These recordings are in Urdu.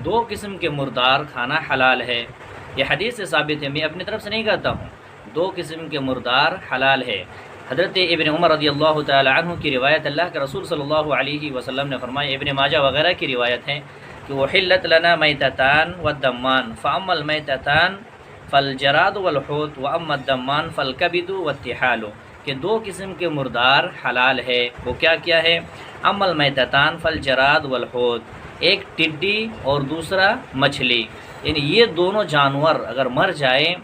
دو قسم کے مردار کھانا حلال ہے۔ یہ حدیث سے ثابت ہے، میں اپنی طرف سے نہیں کہتا ہوں۔ دو قسم کے مردار حلال ہے۔ حضرت ابن عمر رضی اللہ تعالی عنہ کی روایت، اللہ کے رسول صلی اللہ علیہ وسلم نے فرمایا، ابن ماجہ وغیرہ کی روایت ہے کہ وحلت لنا میتتان والدمان فاما المیتتان فالجراد والحوت واما الدمان فالکبد والطحال، کہ دو قسم کے مردار حلال ہے۔ وہ کیا کیا ہے؟ اما المیتتان فالجراد والحوت، ایک ٹڈی اور دوسرا مچھلی، یعنی یہ دونوں جانور اگر مر جائے،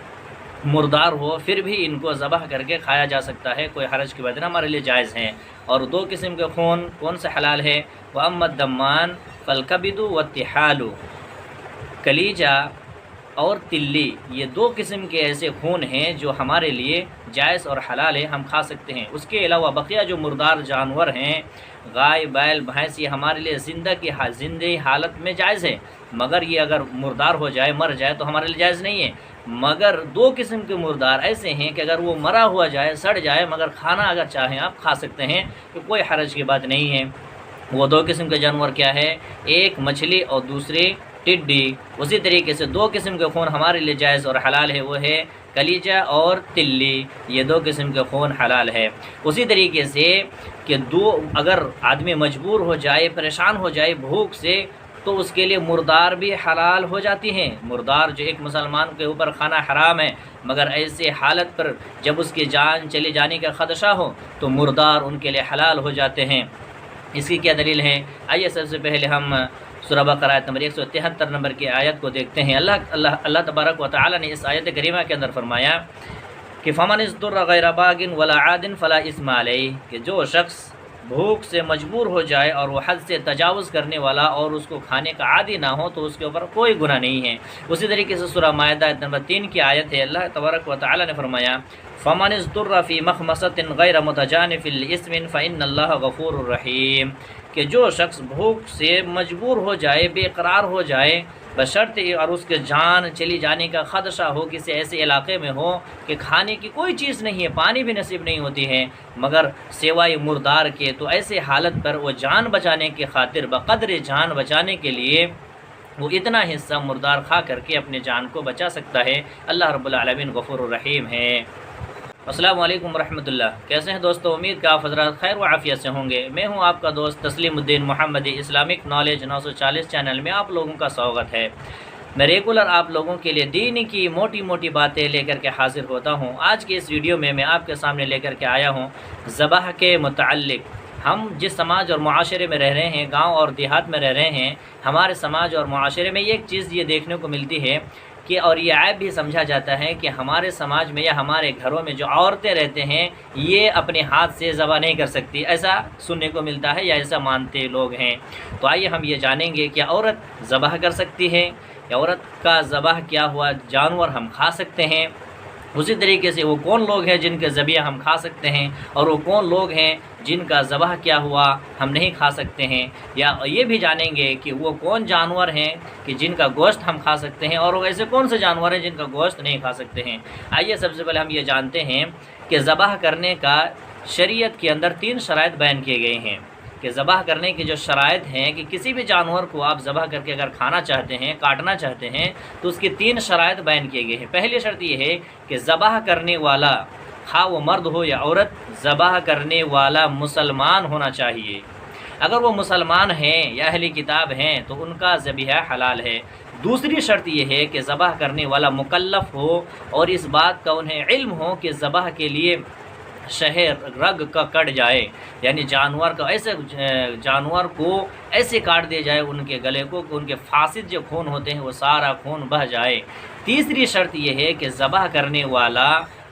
مردار ہو، پھر بھی ان کو ذبح کر کے کھایا جا سکتا ہے، کوئی حرج کی بات نہیں، ہمارے لیے جائز ہیں۔ اور دو قسم کے خون کون سے حلال ہے؟ وَأَمَّا الدَّمَّانُ فَالْكَبِدُ وَالطِّحَالُ، کلیجہ اور تلی، یہ دو قسم کے ایسے خون ہیں جو ہمارے لیے جائز اور حلال ہے، ہم کھا سکتے ہیں۔ اس کے علاوہ بقیہ جو مردار جانور ہیں، گائے، بیل، بھینس، یہ ہمارے لیے زندہ حالت میں جائز ہے، مگر یہ اگر مردار ہو جائے، مر جائے تو ہمارے لیے جائز نہیں ہے۔ مگر دو قسم کے مردار ایسے ہیں کہ اگر وہ مرا ہوا جائے، سڑ جائے، مگر کھانا اگر چاہیں آپ کھا سکتے ہیں، کہ کوئی حرج کی بات نہیں ہے۔ وہ دو قسم کے جانور کیا ہے؟ ایک مچھلی اور دوسری ٹڈی۔ اسی طریقے سے دو قسم کے خون ہمارے لیے جائز اور حلال ہے، وہ ہے کلیجہ اور تلی، یہ دو قسم کے خون حلال ہے۔ اسی طریقے سے کہ اگر آدمی مجبور ہو جائے، پریشان ہو جائے بھوک سے، تو اس کے لیے مردار بھی حلال ہو جاتی ہیں۔ مردار جو ایک مسلمان کے اوپر کھانا حرام ہے، مگر ایسے حالت پر جب اس کی جان چلے جانے کا خدشہ ہو تو مردار ان کے لیے حلال ہو جاتے ہیں۔ اس کی کیا دلیل ہے؟ آئیے سب سے پہلے ہم سورہ بقرہ آیت نمبر 173 نمبر کی آیت کو دیکھتے ہیں۔ اللہ تبارک و تعالی نے اس آیت کریمہ کے اندر فرمایا کہ فَمَنِ اضْطُرَّ غَيْرَ بَاغٍ وَلَا عَادٍ فَلَا إِثْمَ عَلَيْهِ، کہ جو شخص بھوک سے مجبور ہو جائے اور وہ حد سے تجاوز کرنے والا اور اس کو کھانے کا عادی نہ ہو تو اس کے اوپر کوئی گناہ نہیں ہے۔ اسی طریقے سے سورہ مائدہ آیت نمبر 3 کی آیت ہے، اللہ تبارک و تعالی نے فرمایا فَمَنِ اضْطُرَّ فِي مَخْمَصَةٍ غَيْرَ مُتَجَانِفٍ لِإِثْمٍ فَإِنَّ اللَّهَ غَفُورٌ رَحِيمٌ، کہ جو شخص بھوک سے مجبور ہو جائے، بے قرار ہو جائے، بشرط اور اس کے جان چلی جانے کا خدشہ ہو، کسی ایسے علاقے میں ہو کہ کھانے کی کوئی چیز نہیں ہے، پانی بھی نصیب نہیں ہوتی ہے مگر سوائے مردار کے، تو ایسے حالت پر وہ جان بچانے کی خاطر، بقدر جان بچانے کے لیے وہ اتنا حصہ مردار کھا کر کے اپنے جان کو بچا سکتا ہے۔ اللہ رب العالمین غفور الرحیم ہے۔ السلام علیکم ورحمۃ اللہ۔ کیسے ہیں دوستو؟ امید کہ آپ حضرات خیر و عافیت سے ہوں گے۔ میں ہوں آپ کا دوست تسلیم الدین محمدی، اسلامک نالج 940 چینل میں آپ لوگوں کا سواگت ہے۔ میں ریگولر آپ لوگوں کے لیے دین کی موٹی موٹی باتیں لے کر کے حاضر ہوتا ہوں۔ آج کی اس ویڈیو میں آپ کے سامنے لے کر کے آیا ہوں ذبح کے متعلق۔ ہم جس سماج اور معاشرے میں رہ رہے ہیں، گاؤں اور دیہات میں رہ رہے ہیں، ہمارے سماج اور معاشرے میں ایک چیز یہ دیکھنے کو ملتی ہے کہ، اور یہ عیب بھی سمجھا جاتا ہے کہ ہمارے سماج میں یا ہمارے گھروں میں جو عورتیں رہتے ہیں یہ اپنے ہاتھ سے ذبح نہیں کر سکتی، ایسا سننے کو ملتا ہے یا ایسا مانتے لوگ ہیں۔ تو آئیے ہم یہ جانیں گے کہ عورت ذبح کر سکتی ہے، یا عورت کا ذبح کیا ہوا جانور ہم کھا سکتے ہیں۔ اسی طریقے سے وہ کون لوگ ہیں جن کے ذبیحہ ہم کھا سکتے ہیں، اور وہ کون لوگ ہیں جن کا ذبح کیا ہوا ہم نہیں کھا سکتے ہیں، یا یہ بھی جانیں گے کہ وہ کون جانور ہیں کہ جن کا گوشت ہم کھا سکتے ہیں، اور وہ ایسے کون سے جانور ہیں جن کا گوشت نہیں کھا سکتے ہیں۔ آئیے سب سے پہلے ہم یہ جانتے ہیں کہ ذبح کرنے کا شریعت کے اندر 3 شرائط بیان کیے گئے ہیں، کہ ذبح کرنے کی جو شرائط ہیں کہ کسی بھی جانور کو آپ ذبح کر کے اگر کھانا چاہتے ہیں، کاٹنا چاہتے ہیں، تو اس کی 3 شرائط بیان کیے گئے ہیں۔ پہلی شرط یہ ہے کہ ذبح کرنے والا، خواہ وہ مرد ہو یا عورت، ذبح کرنے والا مسلمان ہونا چاہیے۔ اگر وہ مسلمان ہیں یا اہل کتاب ہیں تو ان کا ذبیحہ حلال ہے۔ دوسری شرط یہ ہے کہ ذبح کرنے والا مکلف ہو اور اس بات کا انہیں علم ہو کہ ذبح کے لیے شہر رگ کا کٹ جائے، یعنی جانور کو ایسے کاٹ دیا جائے ان کے گلے کو کہ ان کے فاسد جو خون ہوتے ہیں وہ سارا خون بہہ جائے۔ تیسری شرط یہ ہے کہ ذبح کرنے والا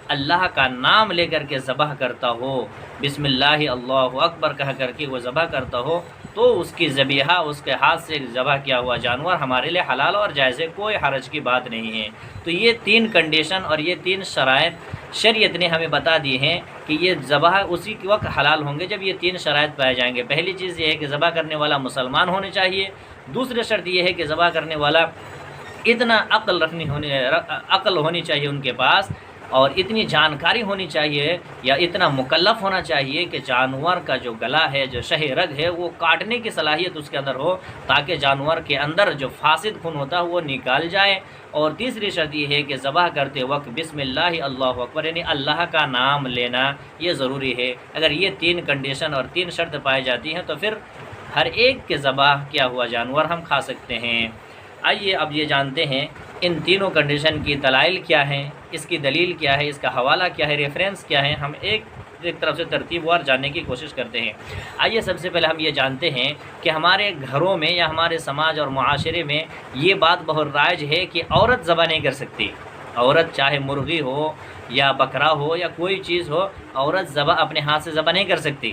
اللہ کا نام لے کر کے ذبح کرتا ہو، بسم اللہ اللہ اکبر کہہ کر کے وہ ذبح کرتا ہو، تو اس کی ذبیحہ، اس کے ہاتھ سے ذبح کیا ہوا جانور ہمارے لیے حلال اور جائز ہے، کوئی حرج کی بات نہیں ہے۔ تو یہ 3 کنڈیشن اور یہ 3 شرائط شریعت نے ہمیں بتا دی ہیں کہ یہ ذبح اسی کے وقت حلال ہوں گے جب یہ 3 شرائط پائے جائیں گے۔ پہلی چیز یہ ہے کہ ذبح کرنے والا مسلمان ہونے چاہیے۔ دوسری شرط یہ ہے کہ ذبح کرنے والا اتنا عقل ہونی چاہیے ان کے پاس اور اتنی جانکاری ہونی چاہیے یا اتنا مکلف ہونا چاہیے کہ جانور کا جو گلا ہے، جو شہ رگ ہے، وہ کاٹنے کی صلاحیت اس کے اندر ہو، تاکہ جانور کے اندر جو فاسد خون ہوتا ہے وہ نکال جائے۔ اور تیسری شرط یہ ہے کہ ذبح کرتے وقت بسم اللہ اللہ اکبر، یعنی اللہ کا نام لینا یہ ضروری ہے۔ اگر یہ 3 کنڈیشن اور 3 شرط پائی جاتی ہیں تو پھر ہر ایک کے ذبح کیا ہوا جانور ہم کھا سکتے ہیں۔ آئیے اب یہ جانتے ہیں ان تینوں کنڈیشن کی دلائل کیا ہیں، اس کی دلیل کیا ہے، اس کا حوالہ کیا ہے، ریفرنس کیا ہے، ہم ایک طرف سے ترتیب وار جاننے کی کوشش کرتے ہیں۔ آئیے سب سے پہلے ہم یہ جانتے ہیں کہ ہمارے گھروں میں یا ہمارے سماج اور معاشرے میں یہ بات بہت رائج ہے کہ عورت ذبح نہیں کر سکتی۔ عورت چاہے مرغی ہو یا بکرا ہو یا کوئی چیز ہو، عورت ذبح اپنے ہاتھ سے ذبح نہیں کر سکتی،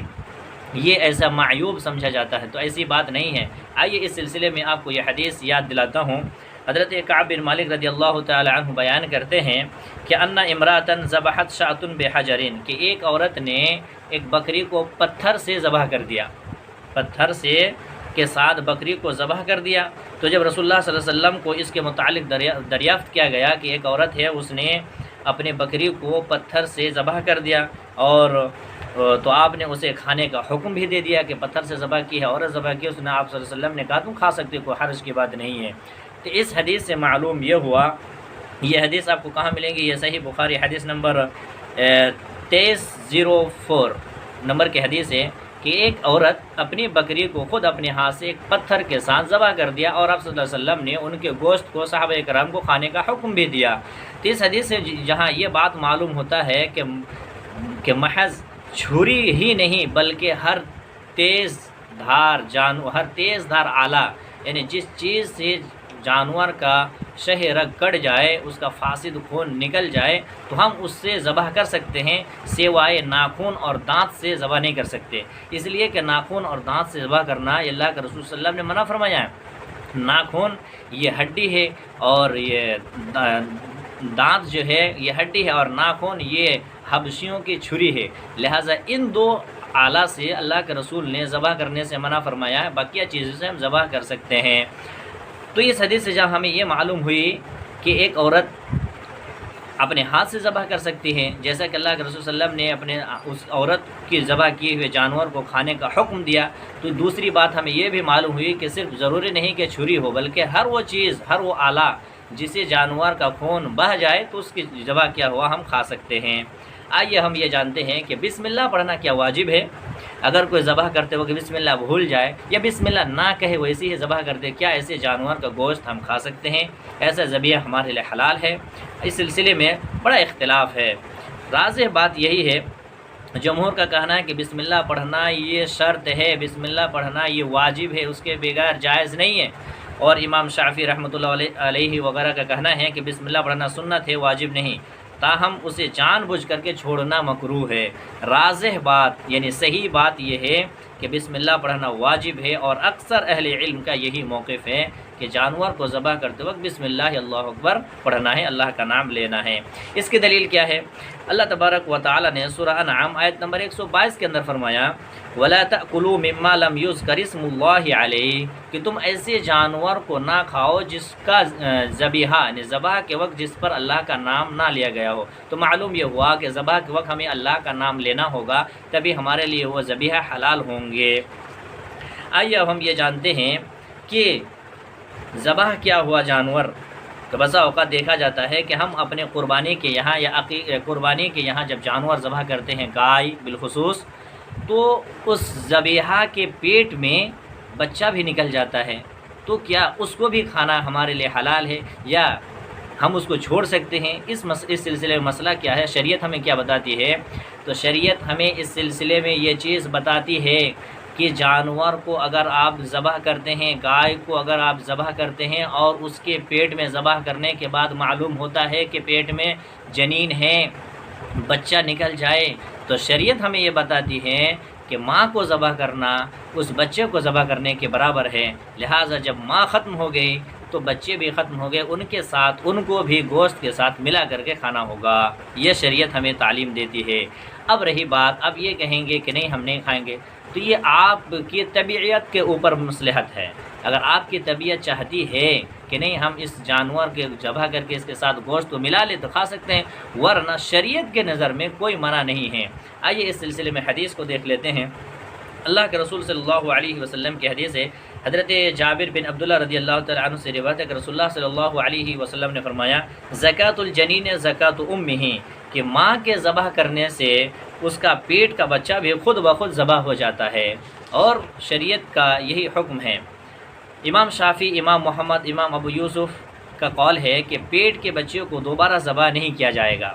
یہ ایسا معیوب سمجھا جاتا ہے، تو ایسی بات نہیں ہے۔ آئیے اس سلسلے میں آپ کو یہ حدیث یاد دلاتا ہوں۔ حضرت کعب بن مالک رضی اللہ تعالی عنہ بیان کرتے ہیں کہ ان امراتن ذبحت شاۃ بحجر، کہ ایک عورت نے ایک بکری کو پتھر سے ذبح کر دیا، پتھر سے کے ساتھ بکری کو ذبح کر دیا۔ تو جب رسول اللہ صلی اللہ علیہ وسلم کو اس کے متعلق دریافت کیا گیا کہ ایک عورت ہے، اس نے اپنے بکری کو پتھر سے ذبح کر دیا، اور تو آپ نے اسے کھانے کا حکم بھی دے دیا کہ پتھر سے ذبح کی ہے، عورت ذبح کی، اس نے آپ صلی اللہ علیہ وسلم نے کہا تم کھا سکتے، کوئی حرج کی بات نہیں ہے۔ تو اس حدیث سے معلوم یہ ہوا، یہ حدیث آپ کو کہاں ملیں گی؟ یہ صحیح بخاری حدیث نمبر 2304 نمبر کی حدیث ہے کہ ایک عورت اپنی بکری کو خود اپنے ہاتھ سے ایک پتھر کے ساتھ ذبح کر دیا، اور آپ صلی اللہ علیہ وسلم نے ان کے گوشت کو صحابہ کرام کو کھانے کا حکم بھی دیا۔ تو اس حدیث سے جہاں یہ بات معلوم ہوتا ہے کہ محض چھری ہی نہیں بلکہ ہر تیز دھار آلہ، یعنی جس چیز سے جانور کا شہ رگ کٹ جائے، اس کا فاسد خون نکل جائے، تو ہم اس سے ذبح کر سکتے ہیں، سوائے ناخن اور دانت سے ذبح نہیں کر سکتے، اس لیے کہ ناخن اور دانت سے ذبح کرنا یہ اللہ کے رسول صلی اللہ علیہ وسلم نے منع فرمایا ہے۔ ناخن یہ ہڈی ہے، اور یہ دانت جو ہے یہ ہڈی ہے، اور ناخن یہ حبشیوں کی چھری ہے، لہٰذا ان 2 آلہ سے اللہ کے رسول نے ذبح کرنے سے منع فرمایا ہے، بقیہ چیزوں سے ہم ذبح کر سکتے ہیں۔ تو اس حدیث سے جب ہمیں یہ معلوم ہوئی کہ ایک عورت اپنے ہاتھ سے ذبح کر سکتی ہے، جیسا کہ اللہ کے رسول صلی اللہ علیہ وسلم نے اپنے اس عورت کی ذبح کیے ہوئے جانور کو کھانے کا حکم دیا، تو دوسری بات ہمیں یہ بھی معلوم ہوئی کہ صرف ضروری نہیں کہ چھری ہو، بلکہ ہر وہ چیز، ہر وہ آلہ جسے جانور کا خون بہہ جائے تو اس کی ذبح کیا ہوا ہم کھا سکتے ہیں۔ آئیے ہم یہ جانتے ہیں کہ بسم اللہ پڑھنا کیا واجب ہے؟ اگر کوئی ذبح کرتے وقت بسم اللہ بھول جائے یا بسم اللہ نہ کہے ویسے ہی ذبح کرتے، کیا ایسے جانور کا گوشت ہم کھا سکتے ہیں؟ ایسا ذبیحہ ہمارے لیے حلال ہے؟ اس سلسلے میں بڑا اختلاف ہے۔ راجح بات یہی ہے، جمہور کا کہنا ہے کہ بسم اللہ پڑھنا یہ شرط ہے، بسم اللہ پڑھنا یہ واجب ہے، اس کے بغیر جائز نہیں ہے۔ اور امام شافعی رحمۃ اللہ علیہ وغیرہ کا کہنا ہے کہ بسم اللہ پڑھنا سنت ہے، واجب نہیں، تاہم اسے جان بوجھ کر کے چھوڑنا مکروہ ہے۔ راجح بات یعنی صحیح بات یہ ہے کہ بسم اللہ پڑھنا واجب ہے، اور اکثر اہل علم کا یہی موقف ہے کہ جانور کو ذبح کرتے وقت بسم اللہ اللہ اکبر پڑھنا ہے، اللہ کا نام لینا ہے۔ اس کی دلیل کیا ہے؟ اللہ تبارک و تعالی نے سورہ انعام آیت نمبر 122 کے اندر فرمایا وَلَا تَأْكُلُوا مِمَّا لَمْ يُذْكَرِ اسْمُ اللَّهِ عَلَيْهِ، کہ تم ایسے جانور کو نہ کھاؤ جس کا ذبیحہ یعنی ذبح کے وقت جس پر اللہ کا نام نہ لیا گیا ہو۔ تو معلوم یہ ہوا کہ ذبح کے وقت ہمیں اللہ کا نام لینا ہوگا، تبھی ہمارے لیے وہ ذبیحہ حلال ہوں گے۔ آئیے اب ہم یہ جانتے ہیں کہ ذبح کیا ہوا جانور، تو بسا اوقات دیکھا جاتا ہے کہ ہم اپنے قربانی کے یہاں یا قربانی کے یہاں جب جانور ذبح کرتے ہیں، گائے بالخصوص، تو اس ذبیحہ کے پیٹ میں بچہ بھی نکل جاتا ہے، تو کیا اس کو بھی کھانا ہمارے لیے حلال ہے یا ہم اس کو چھوڑ سکتے ہیں؟ اس سلسلے میں مسئلہ کیا ہے، شریعت ہمیں کیا بتاتی ہے؟ تو شریعت ہمیں اس سلسلے میں یہ چیز بتاتی ہے کہ جانور کو اگر آپ ذبح کرتے ہیں، گائے کو اگر آپ ذبح کرتے ہیں اور اس کے پیٹ میں ذبح کرنے کے بعد معلوم ہوتا ہے کہ پیٹ میں جنین ہے، بچہ نکل جائے، تو شریعت ہمیں یہ بتاتی ہے کہ ماں کو ذبح کرنا اس بچے کو ذبح کرنے کے برابر ہے، لہٰذا جب ماں ختم ہو گئی تو بچے بھی ختم ہو گئے، ان کے ساتھ ان کو بھی گوشت کے ساتھ ملا کر کے کھانا ہوگا، یہ شریعت ہمیں تعلیم دیتی ہے۔ اب رہی بات، اب یہ کہیں گے کہ نہیں ہم نہیں کھائیں گے، تو یہ آپ کی طبیعت کے اوپر مصلحت ہے۔ اگر آپ کی طبیعت چاہتی ہے کہ نہیں ہم اس جانور کے ذبح کر کے اس کے ساتھ گوشت کو ملا لیں تو کھا سکتے ہیں، ورنہ شریعت کے نظر میں کوئی منع نہیں ہے۔ آئیے اس سلسلے میں حدیث کو دیکھ لیتے ہیں۔ اللہ کے رسول صلی اللہ علیہ وسلم کی حدیث ہے، حضرت جابر بن عبداللہ رضی اللہ تعالیٰ عنہ سے روایت ہے کہ رسول اللہ صلی اللہ علیہ وسلم نے فرمایا، زکوٰۃ الجنین زکوٰۃ امہ، کہ ماں کے ذبح کرنے سے اس کا پیٹ کا بچہ بھی خود بخود ذبح ہو جاتا ہے، اور شریعت کا یہی حکم ہے۔ امام شافعی، امام محمد، امام ابو یوسف کا قول ہے کہ پیٹ کے بچے کو دوبارہ ذبح نہیں کیا جائے گا،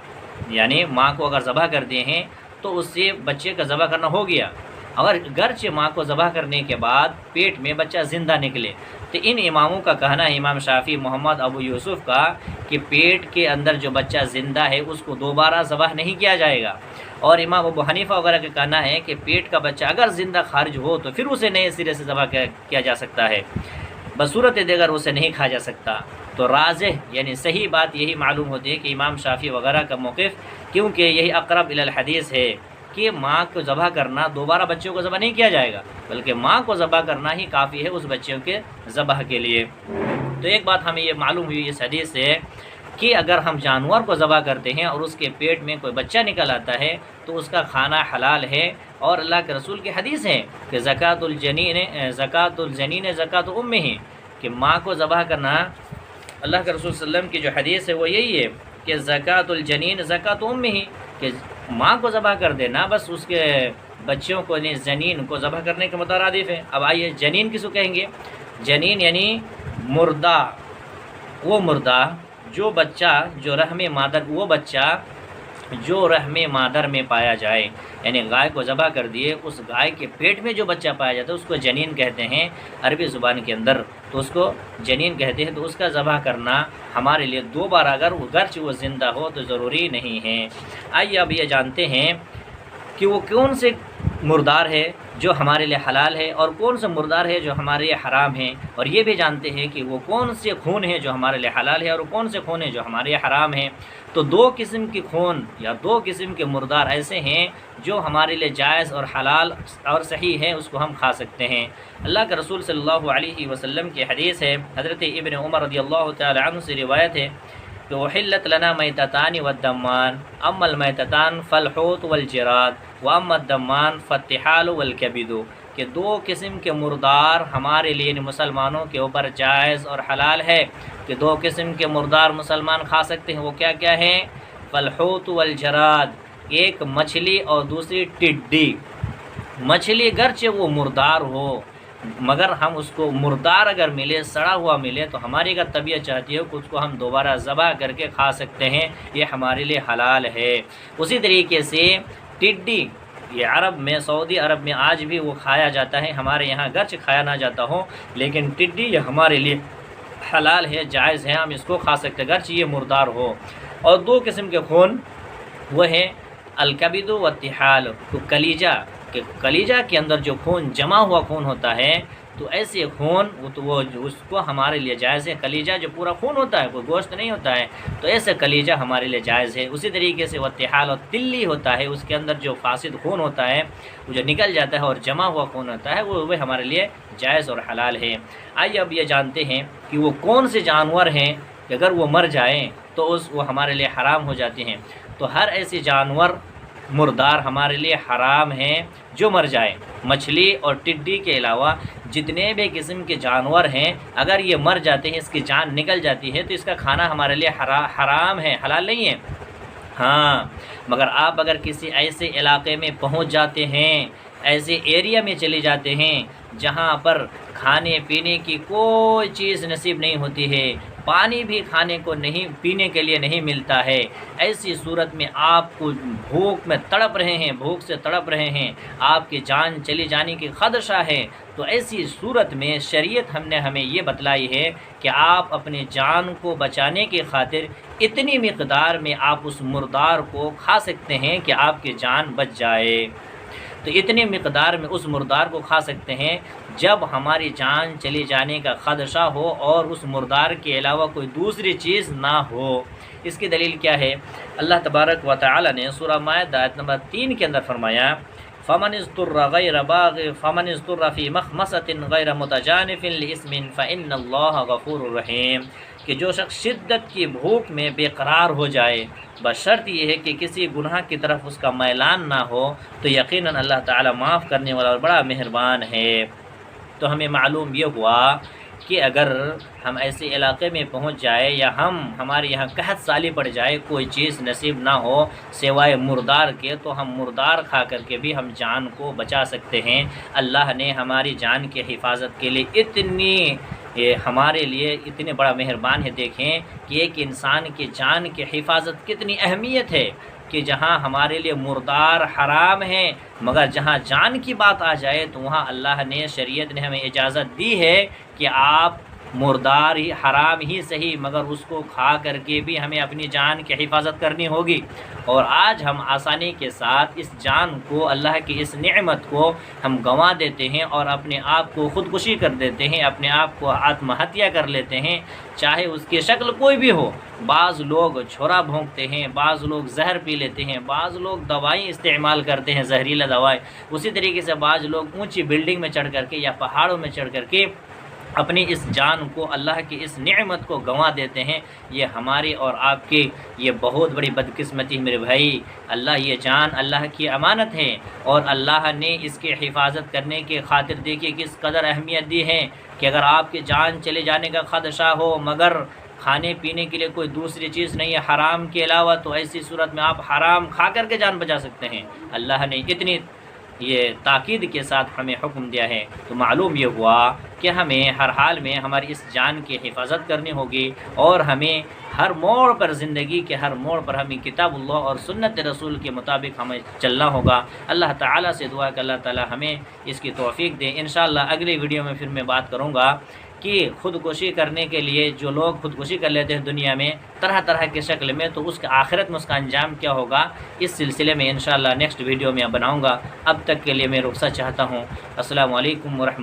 یعنی ماں کو اگر ذبح کر دیے ہیں تو اس سے بچے کا ذبح کرنا ہو گیا، اگر گرچہ ماں کو ذبح کرنے کے بعد پیٹ میں بچہ زندہ نکلے تو ان اماموں کا کہنا ہے، امام شافعی، محمد، ابو یوسف کا، کہ پیٹ کے اندر جو بچہ زندہ ہے اس کو دوبارہ ذبح نہیں کیا جائے گا، اور امام ابو حنیفہ وغیرہ کا کہنا ہے کہ پیٹ کا بچہ اگر زندہ خارج ہو تو پھر اسے نئے سرے سے ذبح کیا جا سکتا ہے، بصورت دیگر اسے نہیں کھا جا سکتا۔ تو راجح یعنی صحیح بات یہی معلوم ہوتی ہے کہ امام شافعی وغیرہ کا موقف، کیونکہ یہی اقرب الی الحدیث ہے کہ ماں کو ذبح کرنا، دوبارہ بچوں کو ذبح نہیں کیا جائے گا، بلکہ ماں کو ذبح کرنا ہی کافی ہے اس بچوں کے ذبح کے لیے۔ تو ایک بات ہمیں یہ معلوم ہوئی اس حدیث سے کہ اگر ہم جانور کو ذبح کرتے ہیں اور اس کے پیٹ میں کوئی بچہ نکل آتا ہے تو اس کا کھانا حلال ہے، اور اللہ کے رسول کی حدیث ہے کہ زکوٰۃ الجنین زکوٰۃ امہ، کہ ماں کو ذبح کرنا، اللہ کے رسول صلی اللہ علیہ وسلم کی جو حدیث ہے وہ یہی ہے کہ زکوٰۃ الجنین زکوٰۃ امہ، کہ ماں کو ذبح کر دینا بس اس کے بچوں کو یعنی جنین کو ذبح کرنے کے مترادف ہے۔ اب آئیے جنین کس کو کہیں گے؟ جنین یعنی مردہ، وہ مردہ جو بچہ جو رحم مادر، وہ بچہ جو رحم مادر میں پایا جائے، یعنی گائے کو ذبح کر دیے، اس گائے کے پیٹ میں جو بچہ پایا جاتا ہے اس کو جنین کہتے ہیں عربی زبان کے اندر، تو اس کو جنین کہتے ہیں۔ تو اس کا ذبح کرنا ہمارے لیے دوبارہ اگر گرچہ وہ زندہ ہو تو ضروری نہیں ہے۔ آئیے اب یہ جانتے ہیں کہ وہ کون سے مردار ہے جو ہمارے لیے حلال ہے اور کون سے مردار ہے جو ہمارے لیے حرام ہیں، اور یہ بھی جانتے ہیں کہ وہ کون سے خون ہیں جو ہمارے لیے حلال ہے اور کون سے خون ہیں جو ہمارے لیے حرام ہیں۔ تو دو قسم کے خون یا دو قسم کے مردار ایسے ہیں جو ہمارے لیے جائز اور حلال اور صحیح ہے، اس کو ہم کھا سکتے ہیں۔ اللہ کے رسول صلی اللہ علیہ وسلم کی حدیث ہے، حضرت ابن عمر رضی اللہ تعالی عنہ سے روایت ہے کہ احلت لنا میتتان والدمان، اما المیتتان فالحوت والجراد واما الدمان فالطحال والکبد، کہ دو قسم کے مردار ہمارے لیے مسلمانوں کے اوپر جائز اور حلال ہے، کہ دو قسم کے مردار مسلمان کھا سکتے ہیں۔ وہ کیا کیا ہیں؟ فالحوت والجراد، ایک مچھلی اور دوسری ٹڈی۔ مچھلی گرچہ وہ مردار ہو مگر ہم اس کو مردار اگر ملے، سڑا ہوا ملے، تو ہماری اگر طبیعت چاہتی ہے کہ اس کو ہم دوبارہ ذبح کر کے کھا سکتے ہیں، یہ ہمارے لیے حلال ہے۔ اسی طریقے سے ٹڈی، یہ عرب میں، سعودی عرب میں آج بھی وہ کھایا جاتا ہے، ہمارے یہاں گرچہ کھایا نہ جاتا ہو لیکن ٹڈی یہ ہمارے لیے حلال ہے، جائز ہے، ہم اس کو کھا سکتے ہیں گرچہ یہ مردار ہو۔ اور دو قسم کے خون وہ ہے الکبد و الطحال، تو کلیجہ، کہ کلیجہ کے اندر جو خون جمع ہوا خون ہوتا ہے تو ایسے خون وہ اس کو ہمارے لیے جائز ہے۔ کلیجہ جو پورا خون ہوتا ہے، کوئی گوشت نہیں ہوتا ہے، تو ایسے کلیجہ ہمارے لیے جائز ہے۔ اسی طریقے سے وہ الطحال اور تلی ہوتا ہے، اس کے اندر جو فاسد خون ہوتا ہے وہ جو نکل جاتا ہے اور جمع ہوا خون ہوتا ہے وہ ہمارے لیے جائز اور حلال ہے۔ آئیے اب یہ جانتے ہیں کہ وہ کون سے جانور ہیں کہ اگر وہ مر جائیں تو وہ ہمارے لیے حرام ہو جاتے ہیں۔ تو ہر ایسے جانور مردار ہمارے لیے حرام ہیں جو مر جائے۔ مچھلی اور ٹڈی کے علاوہ جتنے بھی قسم کے جانور ہیں اگر یہ مر جاتے ہیں، اس کی جان نکل جاتی ہے، تو اس کا کھانا ہمارے لیے حرام ہے، حلال نہیں ہے۔ ہاں مگر آپ اگر کسی ایسے علاقے میں پہنچ جاتے ہیں، ایسے ایریا میں چلے جاتے ہیں جہاں پر کھانے پینے کی کوئی چیز نصیب نہیں ہوتی ہے، پانی بھی کھانے کو نہیں، پینے کے لیے نہیں ملتا ہے، ایسی صورت میں آپ کو بھوک میں تڑپ رہے ہیں، بھوک سے تڑپ رہے ہیں، آپ کی جان چلی جانے کی خدشہ ہے، تو ایسی صورت میں شریعت ہم نے ہمیں یہ بتلائی ہے کہ آپ اپنی جان کو بچانے کی خاطر اتنی مقدار میں آپ اس مردار کو کھا سکتے ہیں کہ آپ کی جان بچ جائے۔ تو اتنی مقدار میں اس مردار کو کھا سکتے ہیں جب ہماری جان چلی جانے کا خدشہ ہو اور اس مردار کے علاوہ کوئی دوسری چیز نہ ہو۔ اس کی دلیل کیا ہے؟ اللہ تبارک و تعالی نے سورہ مائدہ آیت نمبر 3 کے اندر فرمایا فمن اضطر فی مخمصۃ غیر متجانف لإثم فإن اللہ غفور رحیم، کہ جو شخص شدت کی بھوک میں بے قرار ہو جائے، بشرط یہ ہے کہ کسی گناہ کی طرف اس کا میلان نہ ہو، تو یقیناً اللہ تعالی معاف کرنے والا اور بڑا مہربان ہے۔ تو ہمیں معلوم یہ ہوا کہ اگر ہم ایسے علاقے میں پہنچ جائے یا ہمارے یہاں قحط سالی پڑ جائے، کوئی چیز نصیب نہ ہو سوائے مردار کے، تو ہم مردار کھا کر کے بھی ہم جان کو بچا سکتے ہیں۔ اللہ نے ہماری جان کی حفاظت کے لیے ہمارے لیے اتنے بڑا مہربان ہے۔ دیکھیں کہ ایک انسان کی جان کی حفاظت کتنی اہمیت ہے، کہ جہاں ہمارے لیے مردار حرام ہے، مگر جہاں جان کی بات آ جائے تو وہاں اللہ نے، شریعت نے ہمیں اجازت دی ہے کہ آپ مردار ہی حرام ہی صحیح، مگر اس کو کھا کر کے بھی ہمیں اپنی جان کی حفاظت کرنی ہوگی۔ اور آج ہم آسانی کے ساتھ اس جان کو، اللہ کی اس نعمت کو ہم گنوا دیتے ہیں اور اپنے آپ کو خودکشی کر دیتے ہیں، اپنے آپ کو آتم ہتیا کر لیتے ہیں، چاہے اس کی شکل کوئی بھی ہو۔ بعض لوگ چھرا بھونکتے ہیں، بعض لوگ زہر پی لیتے ہیں، بعض لوگ دوائیں استعمال کرتے ہیں، زہریلا دوائیں۔ اسی طریقے سے بعض لوگ اونچی بلڈنگ میں چڑھ کر کے یا پہاڑوں میں چڑھ کر کے اپنی اس جان کو، اللہ کی اس نعمت کو گنوا دیتے ہیں۔ یہ ہماری اور آپ کی یہ بہت بڑی بدقسمتی ہے میرے بھائی۔ اللہ، یہ جان اللہ کی امانت ہے، اور اللہ نے اس کی حفاظت کرنے کی خاطر دیکھیے کس قدر اہمیت دی ہے، کہ اگر آپ کی جان چلے جانے کا خدشہ ہو مگر کھانے پینے کے لیے کوئی دوسری چیز نہیں ہے حرام کے علاوہ، تو ایسی صورت میں آپ حرام کھا کر کے جان بچا سکتے ہیں۔ اللہ نے اتنی یہ تاکید کے ساتھ ہمیں حکم دیا ہے، تو معلوم یہ ہوا کہ ہمیں ہر حال میں ہماری اس جان کی حفاظت کرنی ہوگی، اور ہمیں ہر موڑ پر، زندگی کے ہر موڑ پر ہمیں کتاب اللہ اور سنت رسول کے مطابق ہمیں چلنا ہوگا۔ اللہ تعالیٰ سے دعا کہ اللہ تعالیٰ ہمیں اس کی توفیق دے۔ انشاءاللہ اگلی ویڈیو میں پھر میں بات کروں گا کہ خودکشی کرنے کے لیے جو لوگ خودکشی کر لیتے ہیں دنیا میں طرح طرح کی شکل میں، تو اس کے آخرت میں اس کا انجام کیا ہوگا، اس سلسلے میں انشاءاللہ نیکسٹ ویڈیو میں بناؤں گا۔ اب تک کے لیے میں رخصت چاہتا ہوں۔ السلام علیکم ورحمۃ اللہ۔